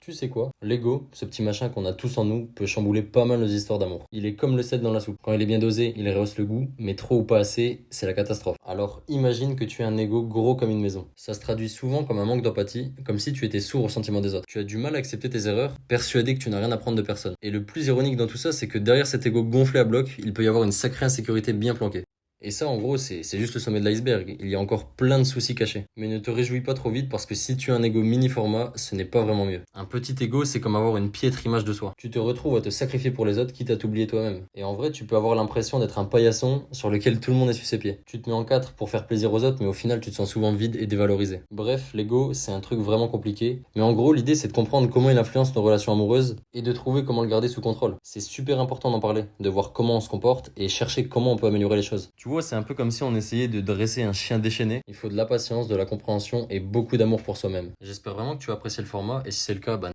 Tu sais quoi? L'ego, ce petit machin qu'on a tous en nous, peut chambouler pas mal nos histoires d'amour. Il est comme le sel dans la soupe. Quand il est bien dosé, il rehausse le goût, mais trop ou pas assez, c'est la catastrophe. Alors imagine que tu as un ego gros comme une maison. Ça se traduit souvent comme un manque d'empathie, comme si tu étais sourd aux sentiments des autres. Tu as du mal à accepter tes erreurs, persuadé que tu n'as rien à prendre de personne. Et le plus ironique dans tout ça, c'est que derrière cet ego gonflé à bloc, il peut y avoir une sacrée insécurité bien planquée. Et ça, en gros, c'est juste le sommet de l'iceberg. Il y a encore plein de soucis cachés. Mais ne te réjouis pas trop vite parce que si tu as un ego mini format, ce n'est pas vraiment mieux. Un petit ego, c'est comme avoir une piètre image de soi. Tu te retrouves à te sacrifier pour les autres, quitte à t'oublier toi-même. Et en vrai, tu peux avoir l'impression d'être un paillasson sur lequel tout le monde essuie ses pieds. Tu te mets en quatre pour faire plaisir aux autres, mais au final, tu te sens souvent vide et dévalorisé. Bref, l'ego, c'est un truc vraiment compliqué. Mais en gros, l'idée, c'est de comprendre comment il influence nos relations amoureuses et de trouver comment le garder sous contrôle. C'est super important d'en parler, de voir comment on se comporte et chercher comment on peut améliorer les choses. Tu vois, c'est un peu comme si on essayait de dresser un chien déchaîné. Il faut de la patience, de la compréhension et beaucoup d'amour pour soi-même. J'espère vraiment que tu as apprécié le format et si c'est le cas, bah